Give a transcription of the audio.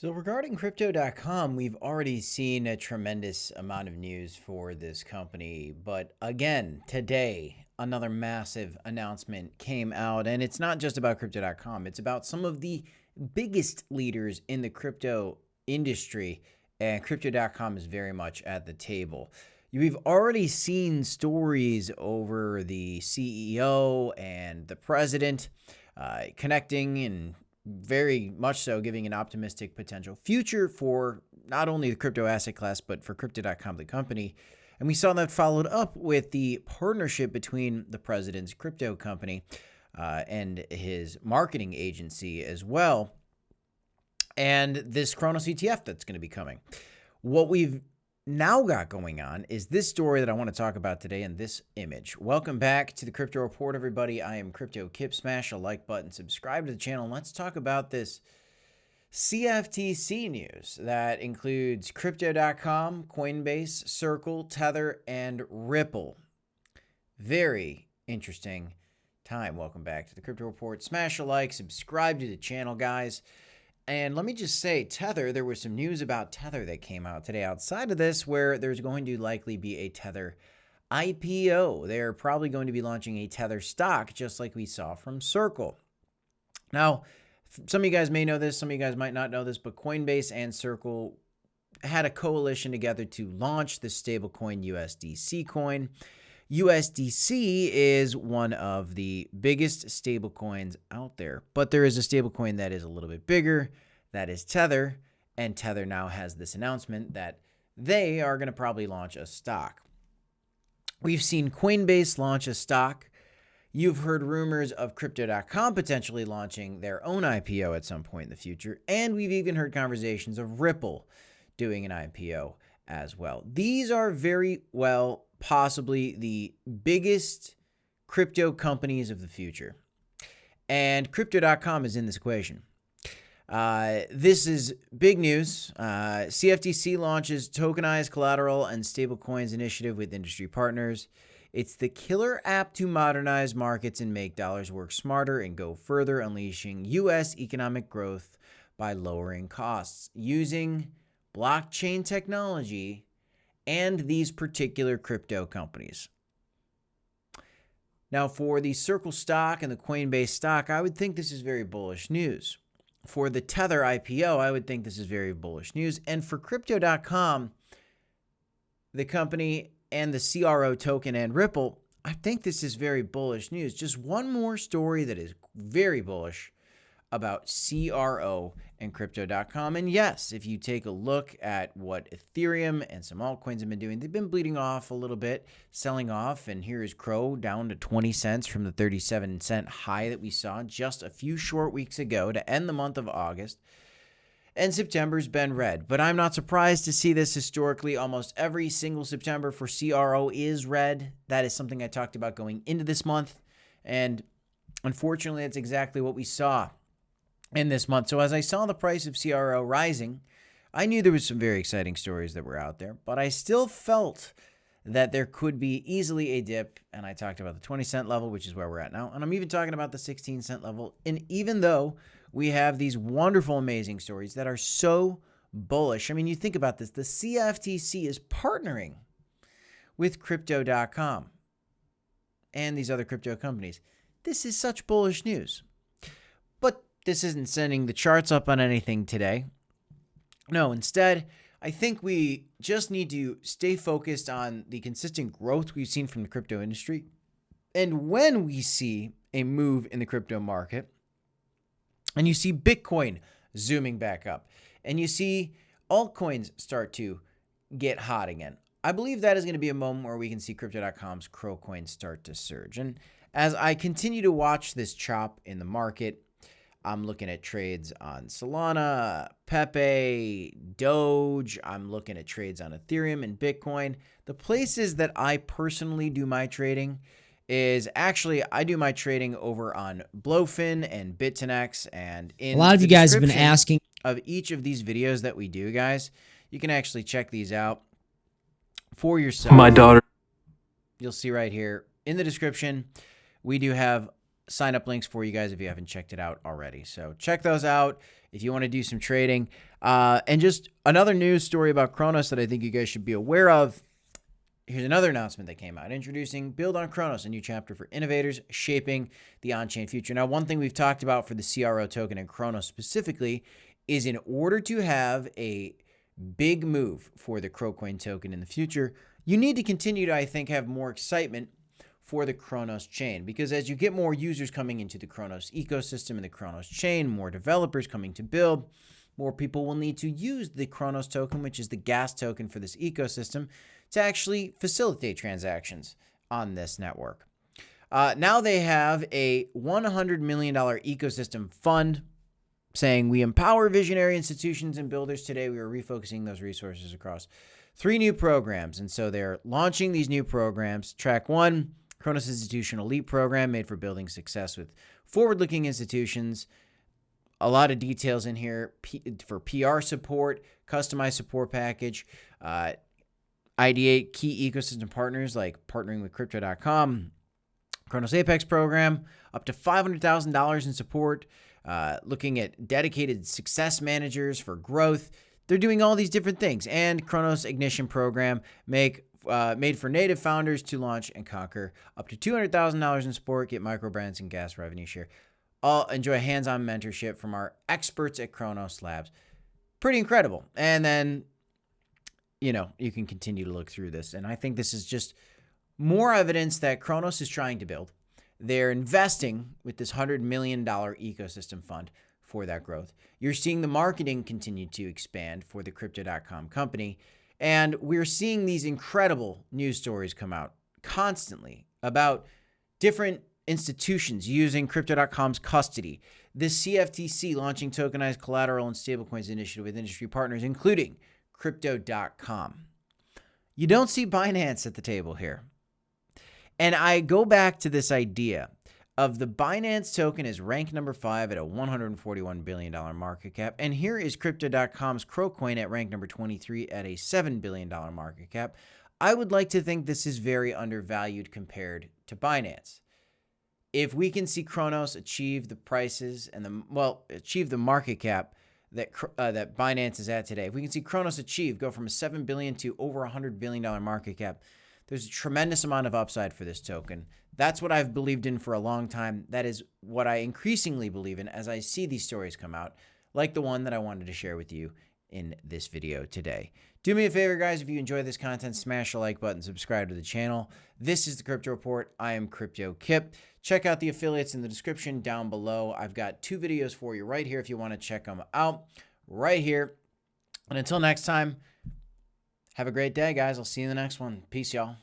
So regarding crypto.com, we've already seen a tremendous amount of news for this company. But again, today, another massive announcement came out. And it's not just about crypto.com. It's about some of the biggest leaders in the crypto industry. And crypto.com is very much at the table. We've already seen stories over the CEO and the president connecting and very much so giving an optimistic potential future for not only the crypto asset class, but for crypto.com, the company. And we saw that followed up with the partnership between the president's crypto company and his marketing agency as well, and this Cronos ETF that's going to be coming. What we've now got going on is this story that I want to talk about today in this image. Welcome back to the Crypto Report, everybody. I am Crypto Kip. Smash a like button, subscribe to the channel, and let's talk about this CFTC news that includes Crypto.com, Coinbase, Circle, Tether, and Ripple. Very interesting time. Welcome back to the Crypto Report. Smash a like, subscribe to the channel, guys. And let me just say, Tether, there was some news about Tether that came out today outside of this, where there's going to likely be a Tether IPO. They're probably going to be launching a Tether stock, just like we saw from Circle. Now, some of you guys may know this, some of you guys might not know this, but Coinbase and Circle had a coalition together to launch the stablecoin USDC coin. USDC is one of the biggest stablecoins out there, but there is a stablecoin that is a little bit bigger, that is Tether, and Tether now has this announcement that they are going to probably launch a stock. We've seen Coinbase launch a stock. You've heard rumors of Crypto.com potentially launching their own IPO at some point in the future, and we've even heard conversations of Ripple doing an IPO as well. These are very well possibly the biggest crypto companies of the future. And Crypto.com is in this equation. This is big news. CFTC launches tokenized collateral and stablecoins initiative with industry partners. It's the killer app to modernize markets and make dollars work smarter and go further, unleashing U.S. economic growth by lowering costs using blockchain technology and these particular crypto companies. Now, for the Circle stock and the Coinbase stock, I would think this is very bullish news. For the Tether IPO, I would think this is very bullish news. And for Crypto.com, the company and the CRO token and Ripple, I think this is very bullish news. Just one more story that is very bullish about CRO and Crypto.com. And yes, if you take a look at what Ethereum and some altcoins have been doing, they've been bleeding off a little bit, selling off. And here is CRO down to 20 cents from the 37-cent high that we saw just a few short weeks ago to end the month of August. And September's been red. But I'm not surprised to see this historically. Almost every single September for CRO is red. That is something I talked about going into this month. And unfortunately, that's exactly what we saw in this month. So as I saw the price of CRO rising, I knew there was some very exciting stories that were out there, but I still felt that there could be easily a dip. And I talked about the 20-cent level, which is where we're at now. And I'm even talking about the 16-cent level. And even though we have these wonderful, amazing stories that are so bullish, I mean, you think about this, the CFTC is partnering with Crypto.com and these other crypto companies. This is such bullish news. But this isn't sending the charts up on anything today. No, instead, I think we just need to stay focused on the consistent growth we've seen from the crypto industry. And when we see a move in the crypto market, and you see Bitcoin zooming back up, and you see altcoins start to get hot again, I believe that is going to be a moment where we can see Crypto.com's CRO coins start to surge. And as I continue to watch this chop in the market, I'm looking at trades on Solana, Pepe, Doge. I'm looking at trades on Ethereum and Bitcoin. The places that I personally do my trading is actually I do my trading over on Blowfin and Bit10x. And in a lot of you guys have been asking of each of these videos that we do, guys, you can actually check these out for yourself. My daughter. You'll see right here in the description, we do have sign-up links for you guys if you haven't checked it out already. So check those out if you want to do some trading. And just another news story about Cronos that I think you guys should be aware of. Here's another announcement that came out introducing Build on Cronos, a new chapter for innovators shaping the on-chain future. Now, one thing we've talked about for the CRO token and Cronos specifically is in order to have a big move for the CRO token in the future, you need to continue to, I think, have more excitement for the Cronos chain, because as you get more users coming into the Cronos ecosystem and the Cronos chain, more developers coming to build, more people will need to use the Cronos token, which is the gas token for this ecosystem, to actually facilitate transactions on this network. Now they have a $100 million ecosystem fund saying, we empower visionary institutions and builders today. We are refocusing those resources across 3 new programs. And so they're launching these new programs. Track 1, Cronos Institutional Elite Program, made for building success with forward-looking institutions. A lot of details in here for PR support, customized support package, ideate key ecosystem partners like partnering with Crypto.com, Cronos Apex program, up to $500,000 in support, looking at dedicated success managers for growth. They're doing all these different things. And Cronos Ignition program made for native founders to launch and conquer, up to $200,000 in support, get micro brands and gas revenue share. All enjoy hands-on mentorship from our experts at Cronos Labs. Pretty incredible. And then, you can continue to look through this. And I think this is just more evidence that Cronos is trying to build. They're investing with this $100 million ecosystem fund for that growth. You're seeing the marketing continue to expand for the Crypto.com company. And we're seeing these incredible news stories come out constantly about different institutions using Crypto.com's custody. The CFTC launching tokenized collateral and stablecoins initiative with industry partners, including Crypto.com. You don't see Binance at the table here. And I go back to this idea of the Binance token is ranked number 5 at a $141 billion market cap. And here is Crypto.com's CRO at rank number 23 at a $7 billion market cap. I would like to think this is very undervalued compared to Binance. If we can see Cronos achieve the prices and achieve the market cap that Binance is at today, if we can see Cronos go from a $7 billion to over $100 billion market cap, there's a tremendous amount of upside for this token. That's what I've believed in for a long time. That is what I increasingly believe in as I see these stories come out, like the one that I wanted to share with you in this video today. Do me a favor, guys. If you enjoy this content, smash the like button, subscribe to the channel. This is the Crypto Report. I am Crypto Kip. Check out the affiliates in the description down below. I've got 2 videos for you right here if you want to check them out right here. And until next time, have a great day, guys. I'll see you in the next one. Peace, y'all.